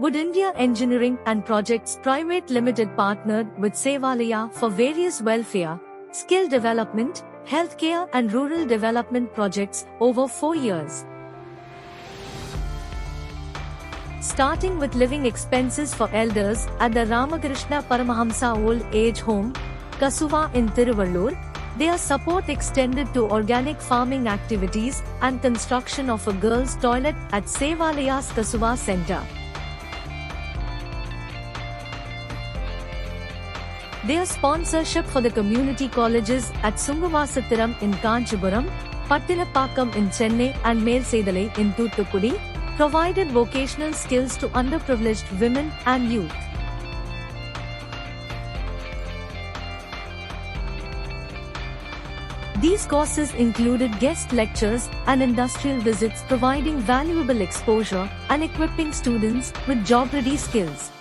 Wood India Engineering and Projects Private Limited partnered with Sevalaya for various welfare, skill development, healthcare and rural development projects over 4 years. Starting with living expenses for elders at the Ramakrishna Paramahamsa Old Age Home, Kasuva in Tiruvallur, their support extended to organic farming activities and construction of a girls' toilet at Sevalaya's Kasuva Center. Their sponsorship for the community colleges at Sungavasathiram in Kanchipuram, Pattinapakkam in Chennai and Melsedalai in Thoothukudi provided vocational skills to underprivileged women and youth. These courses included guest lectures and industrial visits, providing valuable exposure and equipping students with job-ready skills.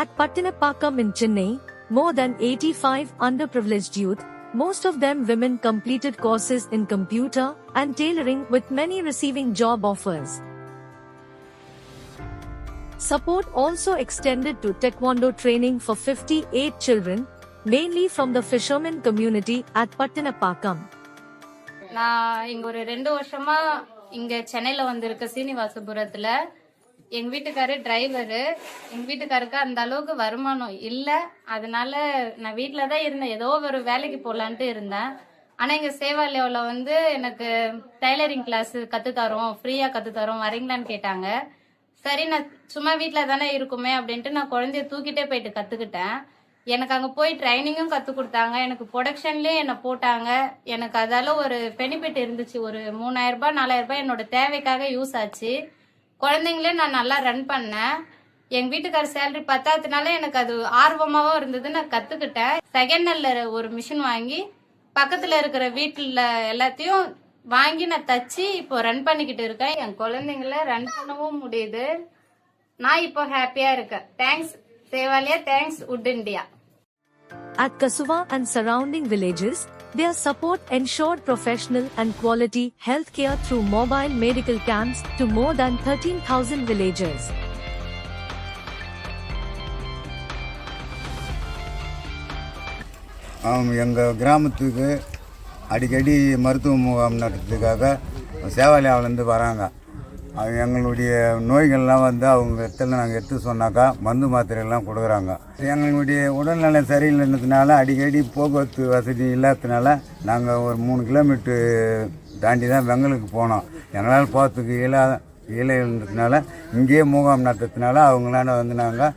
At Pattinapakkam in Chennai, more than 85 underprivileged youth, most of them women, completed courses in computer and tailoring, with many receiving job offers. Support also extended to Taekwondo training for 58 children, mainly from the fishermen community at Pattinapakkam. நான் இங்க ஒரு 2 வருஷமா இங்க சென்னையில வந்திருக்க சீனிவாசபுரத்துல எங்க வீட்டுக்காரு driver. எங்க வீட்டுக்காருக்கு அந்த அளவுக்கு வருமானம் இல்ல, அதனால நான் வீட்டுல தான் இருந்தேன். ஏதோ ஒரு வேலைக்கு போலான்ட்டு இருந்தேன். ஆனா இங்க சேவாலயாவில் வந்து எனக்கு டைலரிங் கிளாஸ் கத்து தரோம், ஃப்ரீயா கத்து தரோம், வரீங்களான்னு கேட்டாங்க. சரி, நான் சும்மா வீட்டுல தானே இருக்குமே அப்படின்ட்டு நான் குழந்தைய தூக்கிட்டே போயிட்டு கத்துக்கிட்டேன். எனக்கு அங்க போய் ட்ரைனிங்கும் கத்து கொடுத்தாங்க. எனக்கு ப்ரொடக்ஷன்லயும் என்ன போட்டாங்க. எனக்கு அதால ஒரு பெனிஃபிட் இருந்துச்சு. ஒரு 3000 ரூபாய் 4000 ரூபாய் என்னோட தேவைக்காக யூஸ் ஆச்சு. குழந்தைங்களே நான் நல்லா ரன் பண்ணேன். எங்க வீட்டுக்கார சேலரி பத்தாததுனால எனக்கு அது ஆர்வமாவும் இருந்தது. நான் கத்துக்கிட்டேன். செகண்ட் ஹேண்ட்ல ஒரு மிஷின் வாங்கி பக்கத்துல இருக்கிற வீட்டுல எல்லாத்தையும் வாங்கி நான் தச்சு இப்போ ரன் பண்ணிக்கிட்டு இருக்கேன். என் குழந்தைங்கள ரன் பண்ணவும் முடியுது. நான் இப்போ ஹாப்பியா இருக்கேன். Thanks Sevalaya, thanks Wood India. At Kasuva and surrounding villages, their support ensured professional and quality healthcare through mobile medical camps to more than 13,000 villagers. எங்கள் கிராமத்துக்கு அடிக்கடி மருத்துவ முகாம் நடத்துறதுக்காக சேவாலயாவிலேருந்து வராங்க. எங்களுடைய நோய்கள்லாம் வந்து அவங்க இடத்துல நாங்கள் எடுத்து சொன்னாக்கா மருந்து மாத்திரைகள்லாம் கொடுக்குறாங்க. எங்களுடைய உடல்நலம் சரியில்லைன்றதுனால அடிக்கடி போக்குவரத்து வசதி இல்லாததுனால நாங்கள் ஒரு 3 கிலோமீட்டர் தாண்டி தான் வெங்கலுக்கு போனோம். எங்களால் போகிறதுக்கு இயலைன்றதுனால இங்கேயே முகாம் நடத்துறதுனால அவங்களால வந்து நாங்கள்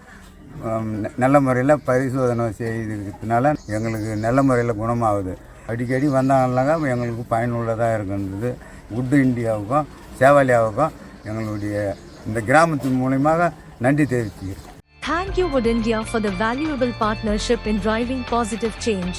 நல்ல முறையில் பரிசோதனை செய்திருக்கிறதுனால எங்களுக்கு நல்ல முறையில் குணமாகுது. அடிக்கடி வந்தாங்கன்னாக்கா எங்களுக்கு பயனுள்ளதாக இருக்கின்றது. வுட் இந்தியாவுக்கும் சேவாலயாவுக்கும் எங்களுடைய இந்த கிராமத்தின் மூலமாக நன்றி தெரிவிக்கிறேன். Thank you Wood India for the valuable partnership in driving positive change.